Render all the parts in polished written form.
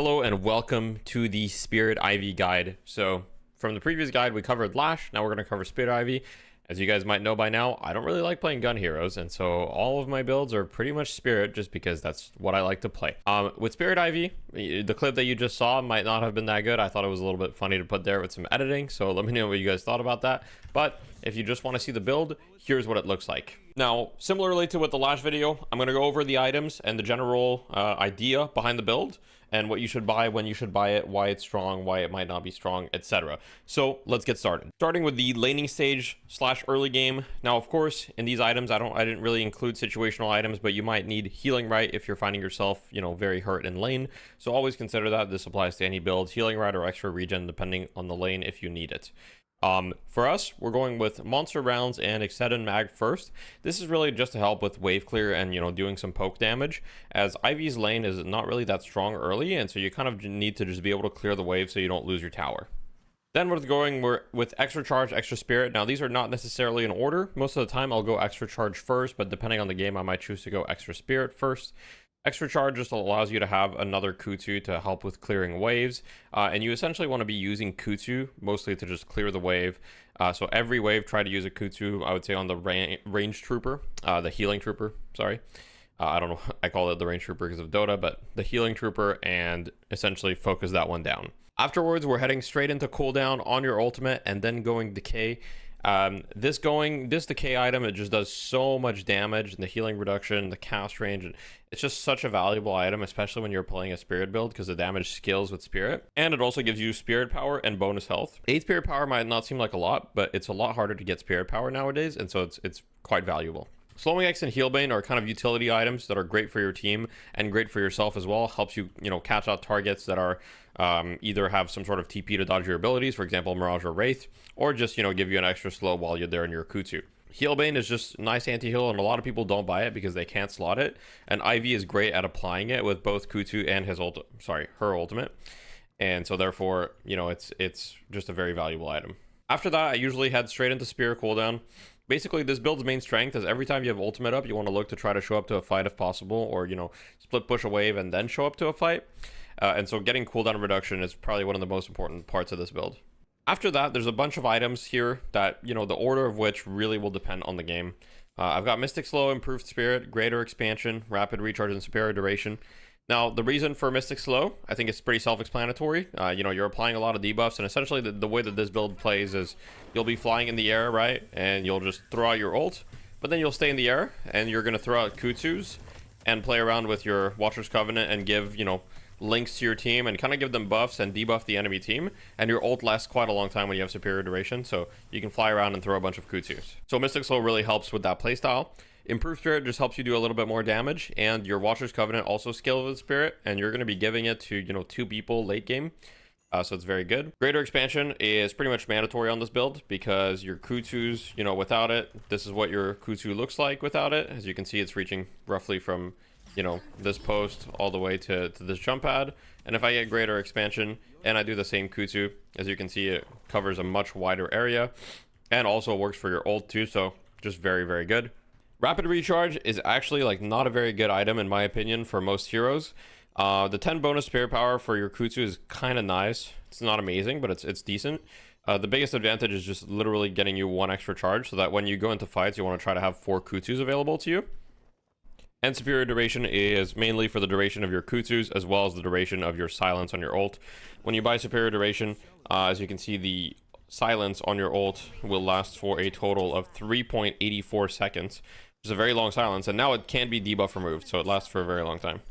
Hello and welcome to the Spirit Ivy guide. So from the previous guide we covered Lash, now we're going to cover Spirit Ivy. As you guys might know by now, I don't really like playing gun heroes, and so all of my builds are pretty much Spirit just because that's what I like to play. With Spirit Ivy, the clip that you just saw might not have been that good. I thought it was a little bit funny to put there with some editing, so let me know what you guys thought about that. But if you just want to see the build, here's what it looks like. Now, similarly to with the Lash video, I'm going to go over the items and the general idea behind the build, and what you should buy, when you should buy it, why it's strong, why it might not be strong, etc. So let's get started. Starting with the laning stage / early game. Now, of course, in these items, I didn't really include situational items, but you might need healing right if you're finding yourself, very hurt in lane. So always consider that. This applies to any build, healing right or extra regen, depending on the lane if you need it. For us, we're going with monster rounds and extended mag first. This is really just to help with wave clear and doing some poke damage, as Ivy's lane is not really that strong early, and so you kind of need to just be able to clear the wave so you don't lose your tower. Then we're going with extra charge, extra spirit. Now these are not necessarily in order. Most of the time I'll go extra charge first, but depending on the game I might choose to go extra spirit first. Extra charge just allows you to have another Kudzu to help with clearing waves, and you essentially want to be using Kudzu mostly to just clear the wave. So every wave, try to use a Kudzu, I would say, on the range trooper, the healing trooper, sorry. I don't know, I call it the range trooper because of Dota, but the healing trooper, and essentially focus that one down. Afterwards, we're heading straight into cooldown on your ultimate and then going decay. This decay item, it just does so much damage, and the healing reduction, the cast range, and it's just such a valuable item, especially when you're playing a spirit build, because the damage scales with spirit, and it also gives you spirit power and bonus health. 8 spirit power might not seem like a lot, but it's a lot harder to get spirit power nowadays, and so it's quite valuable. Slowing X and Healbane are kind of utility items that are great for your team and great for yourself as well. Helps you, catch out targets that are either have some sort of TP to dodge your abilities, for example, Mirage or Wraith, or just, give you an extra slow while you're there in your Kudzu. Healbane is just nice anti-heal, and a lot of people don't buy it because they can't slot it. And Ivy is great at applying it with both Kudzu and her ultimate. And so therefore, it's just a very valuable item. After that, I usually head straight into Spirit cooldown. Basically, this build's main strength is every time you have ultimate up, you want to look to try to show up to a fight if possible, or, split push a wave and then show up to a fight. And so getting cooldown reduction is probably one of the most important parts of this build. After that, there's a bunch of items here that, the order of which really will depend on the game. I've got Mystic Slow, Improved Spirit, Greater Expansion, Rapid Recharge, and Superior Duration. Now, the reason for Mystic Slow, I think it's pretty self-explanatory. You're applying a lot of debuffs, and essentially the way that this build plays is you'll be flying in the air, right? And you'll just throw out your ult, but then you'll stay in the air, and you're going to throw out Kudzus and play around with your Watcher's Covenant and give, links to your team and kind of give them buffs and debuff the enemy team. And your ult lasts quite a long time when you have superior duration, so you can fly around and throw a bunch of Kudzus. So Mystic Slow really helps with that playstyle. Improved Spirit just helps you do a little bit more damage, and your Watcher's Covenant also scales with Spirit, and you're going to be giving it to, 2 people late game. So it's very good. Greater Expansion is pretty much mandatory on this build because your Kudzus, without it, this is what your Kudzu looks like without it. As you can see, it's reaching roughly from this post all the way to this jump pad. And if I get Greater Expansion and I do the same Kudzu, as you can see, it covers a much wider area and also works for your ult too, so just very, very good. Rapid Recharge is actually not a very good item in my opinion for most heroes. The 10 bonus spirit power for your Kudzu is kind of nice. It's not amazing, but it's decent. The biggest advantage is just literally getting you 1 extra charge, so that when you go into fights, you want to try to have 4 Kudzus available to you. And Superior Duration is mainly for the duration of your Kudzus, as well as the duration of your silence on your ult. When you buy Superior Duration, as you can see, the silence on your ult will last for a total of 3.84 seconds, which is a very long silence, and now it can be debuff removed, so it lasts for a very long time.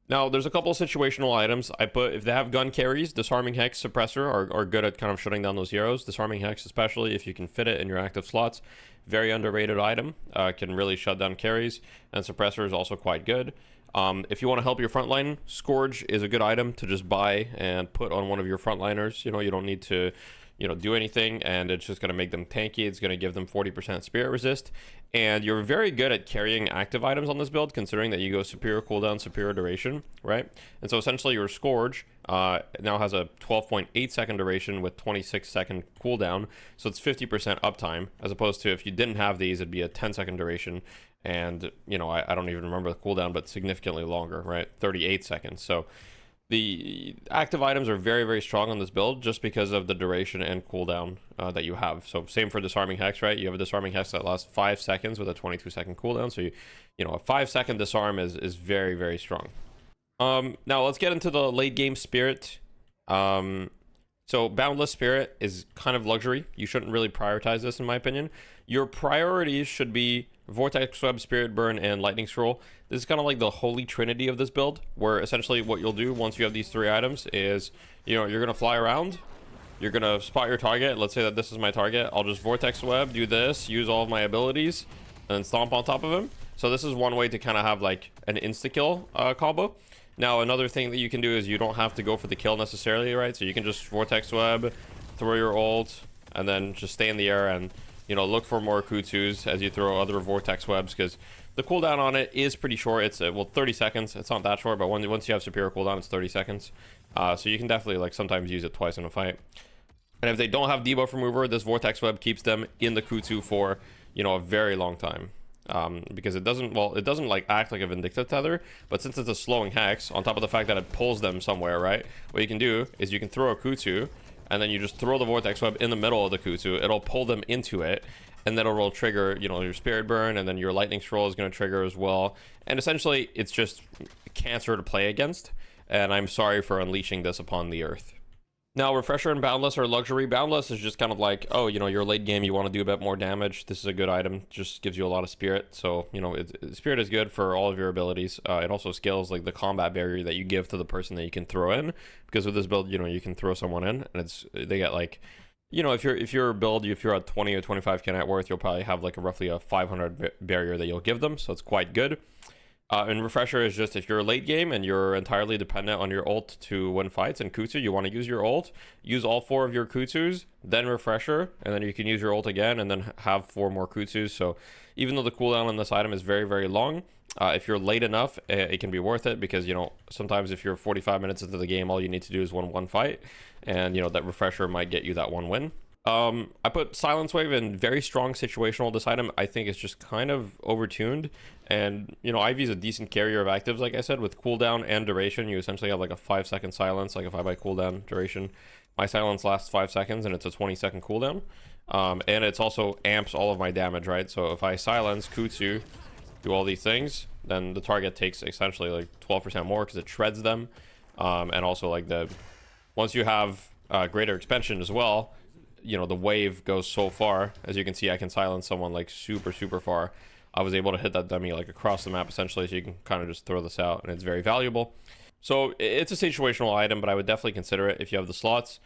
Now, there's a couple of situational items I put. If they have gun carries, Disarming Hex, Suppressor are good at kind of shutting down those heroes. Disarming Hex, especially if you can fit it in your active slots. Very underrated item. Can really shut down carries. And Suppressor is also quite good. If you want to help your frontline, Scourge is a good item to just buy and put on one of your frontliners. You don't need to do anything, and it's just going to make them tanky. It's going to give them 40% spirit resist, and you're very good at carrying active items on this build, considering that you go superior cooldown, superior duration, right? And so essentially your Scourge now has a 12.8 second duration with 26 second cooldown, so it's 50% uptime, as opposed to if you didn't have these, it'd be a 10 second duration, and I don't even remember the cooldown, but significantly longer, right? 38 seconds. So The active items are very, very strong on this build just because of the duration and cooldown that you have. So same for disarming hex, right? You have a disarming hex that lasts 5 seconds with a 22-second cooldown. So you know, a 5-second disarm is very, very strong. Now let's get into the late game spirit. So Boundless Spirit is kind of luxury. You shouldn't really prioritize this, in my opinion. Your priorities should be Vortex Web, Spirit Burn, and Lightning Scroll. This is kind of like the holy trinity of this build, where essentially what you'll do once you have these 3 items is, you know, you're going to fly around, you're going to spot your target. Let's say that this is my target. I'll just Vortex Web, do this, use all of my abilities, and then stomp on top of him. So this is one way to kind of have like an insta-kill combo. Now, another thing that you can do is you don't have to go for the kill necessarily, right? So you can just Vortex Web, throw your ult, and then just stay in the air and, you know, look for more Kudzus as you throw other Vortex Webs, because the cooldown on it is pretty short. It's, well, 30 seconds. It's not that short, but once you have superior cooldown, it's 30 seconds. So you can definitely, like, sometimes use it twice in a fight. And if they don't have debuff remover, this Vortex Web keeps them in the Kudzu for, you know, a very long time. Because it doesn't like act like a vindictive tether, but since it's a slowing hex, on top of the fact that it pulls them somewhere, right, what you can do is you can throw a Kudzu and then you just throw the Vortex Web in the middle of the Kudzu. It'll pull them into it, and then it'll trigger, you know, your Spirit Burn, and then your Lightning Scroll is going to trigger as well. And essentially it's just cancer to play against, and I'm sorry for unleashing this upon the earth. Now, Refresher and Boundless are luxury. Boundless is just kind of like, oh, you know, your late game, you want to do a bit more damage. This is a good item. Just gives you a lot of spirit. So, you know, spirit is good for all of your abilities. It also scales like the combat barrier that you give to the person that you can throw in. Because with this build, you know, you can throw someone in, and they get like, you know, if you're at 20 or 25k net worth, you'll probably have like roughly a 500 barrier that you'll give them. So it's quite good. And Refresher is just if you're late game and you're entirely dependent on your ult to win fights, and Kudzu, you want to use your ult, use all 4 of your Kudzus, then Refresher, and then you can use your ult again and then have 4 more Kudzus. So even though the cooldown on this item is very, very long, if you're late enough, it can be worth it, because, you know, sometimes if you're 45 minutes into the game, all you need to do is win 1 fight, and, you know, that Refresher might get you that 1 win. I put Silence Wave in very strong situational. This item, I think, is just kind of overtuned. And, you know, Ivy is a decent carrier of actives, like I said, with cooldown and duration. You essentially have like a 5-second silence. Like if I buy cooldown duration, my silence lasts 5 seconds and it's a 20-second cooldown. And it's also amps all of my damage, right? So if I silence Kudzu, do all these things, then the target takes essentially like 12% more because it shreds them. And also like once you have greater expansion as well, you know, the wave goes so far. As you can see, I can silence someone like super, super far. I was able to hit that dummy like across the map essentially, so you can kind of just throw this out, and it's very valuable. So it's a situational item, but I would definitely consider it if you have the slots.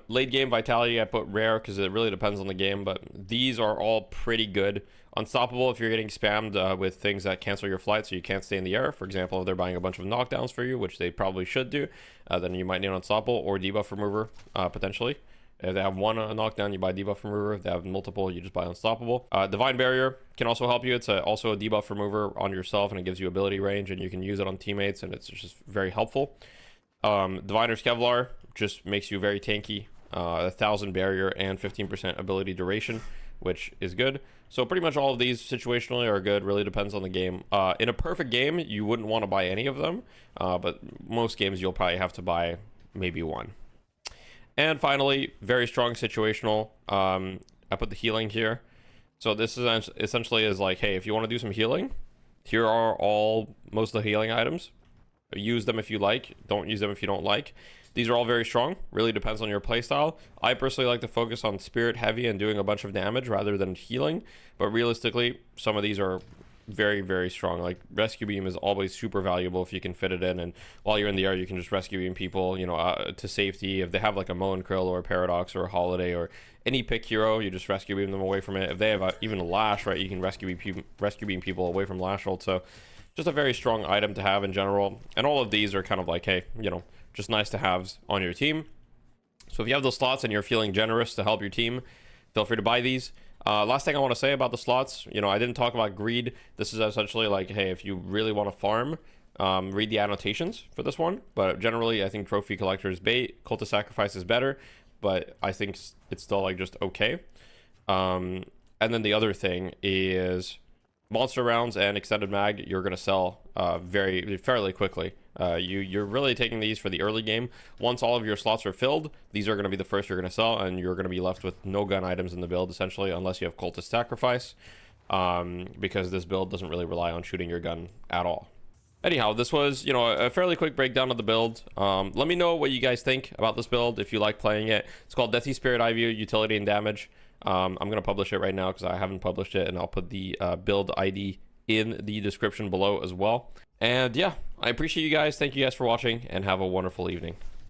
Late game Vitality, I put rare because it really depends on the game, but these are all pretty good. Unstoppable if you're getting spammed with things that cancel your flight so you can't stay in the air. For example, if they're buying a bunch of knockdowns for you, which they probably should do, then you might need Unstoppable or debuff remover potentially. If they have 1 knockdown, you buy debuff remover. If they have multiple, you just buy unstoppable. Divine Barrier can also help you. It's also a debuff remover on yourself, and it gives you ability range, and you can use it on teammates, and it's just very helpful. Diviner's Kevlar just makes you very tanky. 1,000 barrier and 15% ability duration, which is good. So pretty much all of these situationally are good. Really depends on the game. In a perfect game, you wouldn't want to buy any of them, but most games you'll probably have to buy maybe 1. And finally, very strong situational. I put the healing here. So this is essentially is like, hey, if you want to do some healing, here are most of the healing items. Use them if you like. Don't use them if you don't like. These are all very strong. Really depends on your playstyle. I personally like to focus on spirit heavy and doing a bunch of damage rather than healing. But realistically, some of these are very, very strong. Like rescue beam is always super valuable if you can fit it in, and while you're in the air you can just rescue beam people, you know, to safety. If they have like a Moen Krill or a Paradox or a Holiday or any pick hero, you just rescue beam them away from it. If they have even a Lash, right, you can rescue beam people away from Lash ult. So just a very strong item to have in general, and all of these are kind of like, hey, you know, just nice to have on your team. So if you have those slots and you're feeling generous to help your team, feel free to buy these. Last thing I want to say about the slots, you know, I didn't talk about greed. This is essentially like, hey, if you really want to farm, read the annotations for this one. But generally, I think Trophy Collector's bait, Cult of Sacrifice is better, but I think it's still like just okay. And then the other thing is monster rounds and extended mag, you're going to sell fairly quickly. You're really taking these for the early game. Once all of your slots are filled, these are going to be the first you're going to sell, and you're going to be left with no gun items in the build, essentially, unless you have Cultist Sacrifice, because this build doesn't really rely on shooting your gun at all. Anyhow, this was, you know, a fairly quick breakdown of the build. Let me know what you guys think about this build, if you like playing it. It's called Deathy Spirit Ivy, Utility and Damage. I'm going to publish it right now because I haven't published it, and I'll put the build ID in the description below as well. And yeah, I appreciate you guys. Thank you guys for watching, and have a wonderful evening.